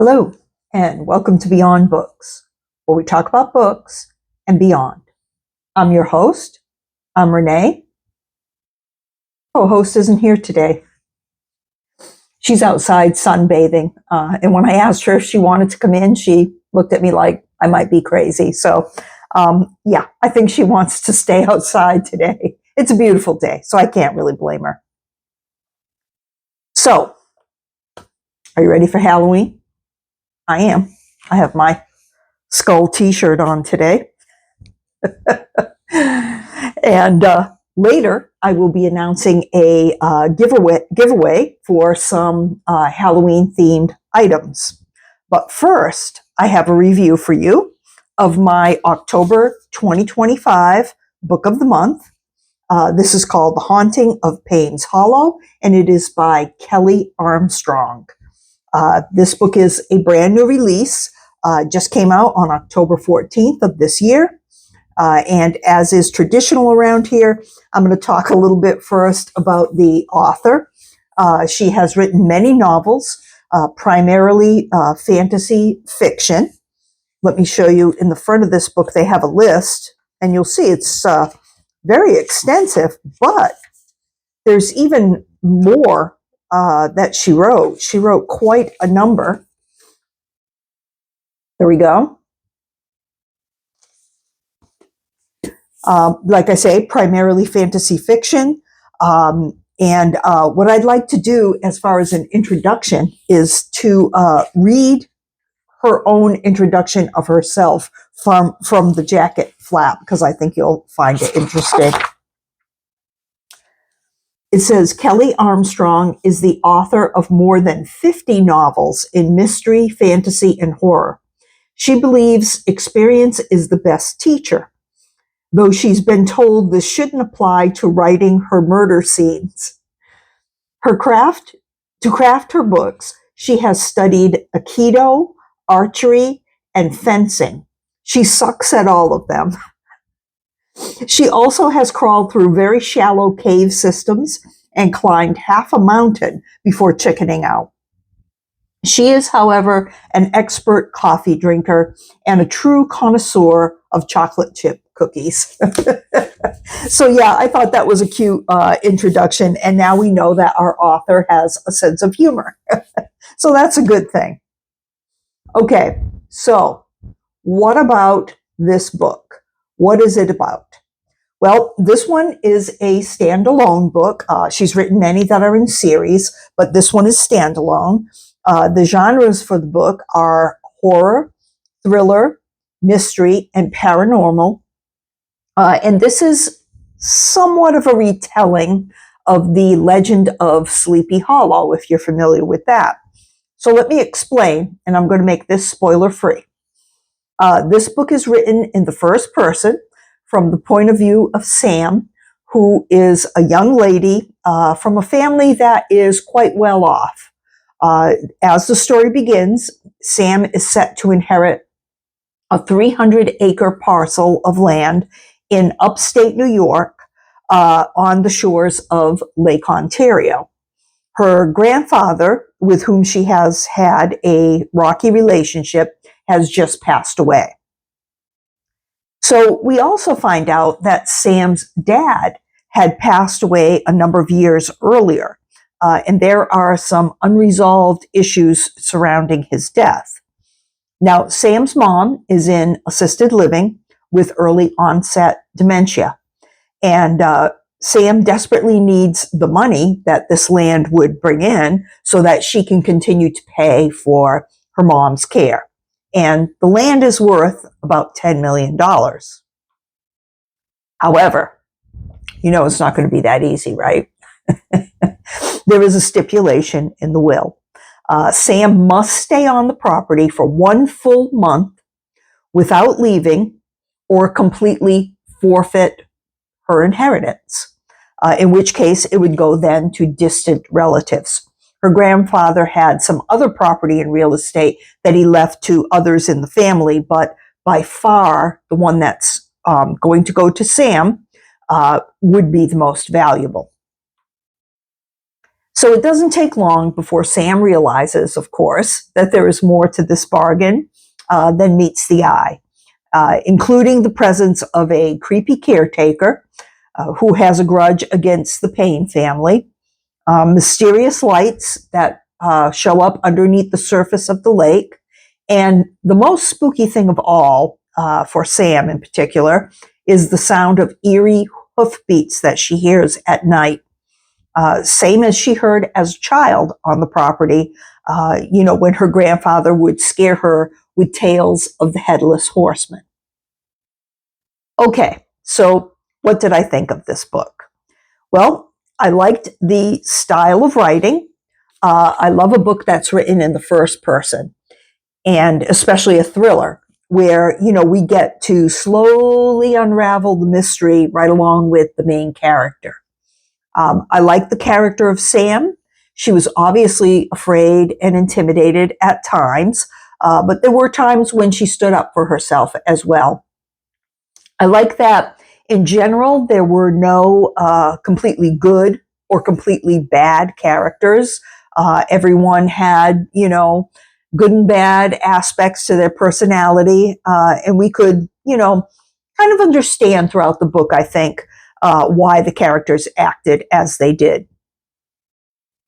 Hello, and welcome to Beyond Books, where we talk about books and beyond. I'm your host. I'm Renee. Co-host isn't here today. She's outside sunbathing, and when I asked her if she wanted to come in, she looked at me like I might be crazy. So, yeah, I think she wants to stay outside today. It's a beautiful day, so I can't really blame her. So, are you ready for Halloween? I am. I have my skull t-shirt on today. And later, I will be announcing a giveaway for some Halloween-themed items. But first, I have a review for you of my October 2025 Book of the Month. This is called The Haunting of Payne's Hollow, and it is by Kelley Armstrong. This book is a brand new release, just came out on October 14th of this year. And as is traditional around here, I'm going to talk a little bit first about the author. She has written many novels, primarily fantasy fiction. Let me show you in the front of this book, they have a list, and you'll see it's very extensive, but there's even more that she wrote. She wrote quite a number. There we go. Like I say, primarily fantasy fiction. And what I'd like to do as far as an introduction is to read her own introduction of herself from the jacket flap, because I think you'll find it interesting. It says, Kelley Armstrong is the author of more than 50 novels in mystery, fantasy, and horror. She believes experience is the best teacher, though she's been told this shouldn't apply to writing her murder scenes. To craft her books, she has studied Aikido, archery, and fencing. She sucks at all of them. She also has crawled through very shallow cave systems and climbed half a mountain before chickening out. She is, however, an expert coffee drinker and a true connoisseur of chocolate chip cookies. So yeah, I thought that was a cute introduction, and now we know that our author has a sense of humor. So that's a good thing. Okay, so what about this book? What is it about? Well, this one is a standalone book. She's written many that are in series, but this one is standalone. The genres for the book are horror, thriller, mystery, and paranormal. And this is somewhat of a retelling of the legend of Sleepy Hollow, if you're familiar with that. So let me explain, and I'm going to make this spoiler-free. This book is written in the first person from the point of view of Sam, who is a young lady from a family that is quite well off. As the story begins, Sam is set to inherit a 300-acre parcel of land in upstate New York on the shores of Lake Ontario. Her grandfather, with whom she has had a rocky relationship, has just passed away. So we also find out that Sam's dad had passed away a number of years earlier, and there are some unresolved issues surrounding his death. Now, Sam's mom is in assisted living with early onset dementia, and Sam desperately needs the money that this land would bring in so that she can continue to pay for her mom's care. And the land is worth about $10 million. However, you know it's not going to be that easy, right? There is a stipulation in the will. Sam must stay on the property for 1 full month without leaving or completely forfeit her inheritance, in which case it would go then to distant relatives. Her grandfather had some other property and real estate that he left to others in the family, but by far the one that's going to go to Sam would be the most valuable. So it doesn't take long before Sam realizes, of course, that there is more to this bargain than meets the eye, including the presence of a creepy caretaker who has a grudge against the Payne family, mysterious lights that show up underneath the surface of the lake, and the most spooky thing of all, for Sam in particular, is the sound of eerie hoofbeats that she hears at night. Same as she heard as a child on the property, when her grandfather would scare her with tales of the headless horseman. Okay, so what did I think of this book? Well, I liked the style of writing. I love a book that's written in the first person, and especially a thriller where, we get to slowly unravel the mystery right along with the main character. I like the character of Sam. She was obviously afraid and intimidated at times, but there were times when she stood up for herself as well. I like that in general, there were no completely good or completely bad characters. Everyone had, good and bad aspects to their personality, and we could, kind of understand throughout the book, I think, why the characters acted as they did.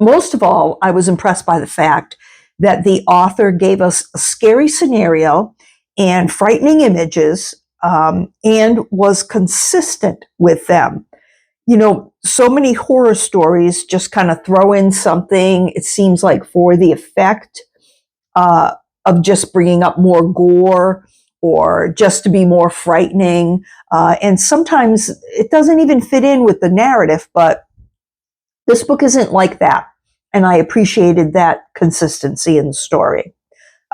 Most of all, I was impressed by the fact that the author gave us a scary scenario and frightening images, and was consistent with them. So many horror stories just kind of throw in something, it seems like, for the effect of just bringing up more gore or just to be more frightening. And sometimes it doesn't even fit in with the narrative, but this book isn't like that. And I appreciated that consistency in the story.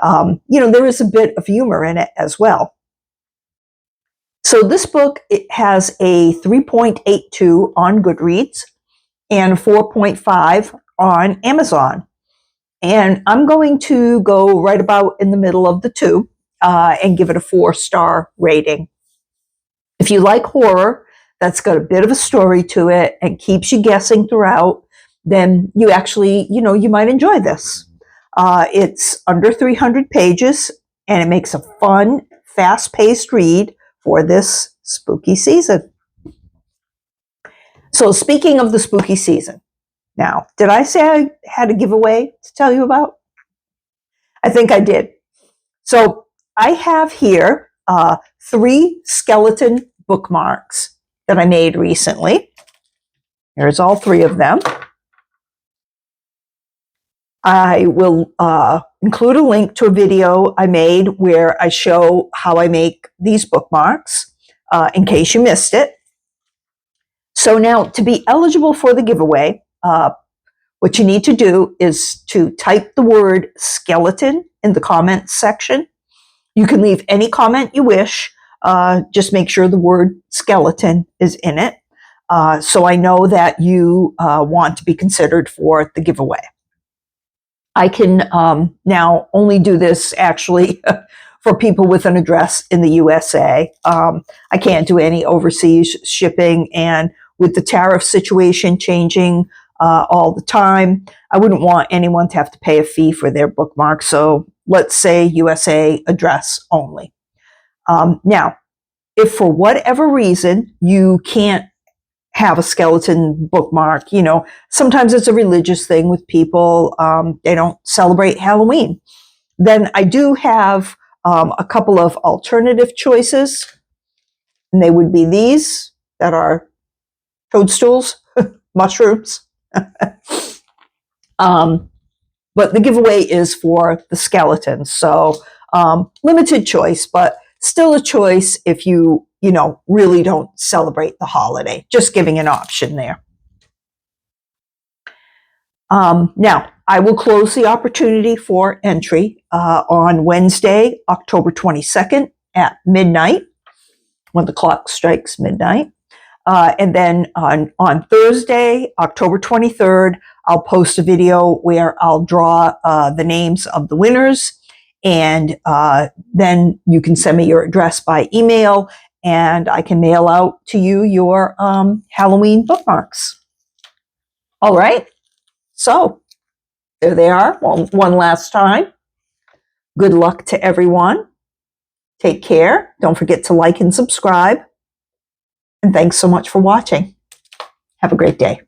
There is a bit of humor in it as well. So this book, it has a 3.82 on Goodreads and 4.5 on Amazon. And I'm going to go right about in the middle of the two and give it a 4-star rating. If you like horror that's got a bit of a story to it and keeps you guessing throughout, then you actually, you might enjoy this. It's under 300 pages, and it makes a fun, fast-paced read for this spooky season. So speaking of the spooky season, now, did I say I had a giveaway to tell you about? I think I did. So I have here 3 skeleton bookmarks that I made recently. Here's all 3 of them. I will include a link to a video I made where I show how I make these bookmarks in case you missed it. So now, to be eligible for the giveaway, what you need to do is to type the word skeleton in the comments section. You can leave any comment you wish. Just make sure the word skeleton is in it, so I know that you want to be considered for the giveaway. I can now only do this actually for people with an address in the USA. I can't do any overseas shipping, and with the tariff situation changing all the time, I wouldn't want anyone to have to pay a fee for their bookmark. So let's say USA address only. Now, if for whatever reason you can't have a skeleton bookmark, sometimes it's a religious thing with people. They don't celebrate Halloween. Then I do have a couple of alternative choices, and they would be these that are toadstools, mushrooms. But the giveaway is for the skeletons. So limited choice, but still a choice if you really don't celebrate the holiday. Just giving an option there. Now, I will close the opportunity for entry on Wednesday, October 22nd at midnight, when the clock strikes midnight. And then on Thursday, October 23rd, I'll post a video where I'll draw the names of the winners, and then you can send me your address by email, and I can mail out to you your Halloween bookmarks. All right. So there they are. Well, one last time. Good luck to everyone. Take care. Don't forget to like and subscribe. And thanks so much for watching. Have a great day.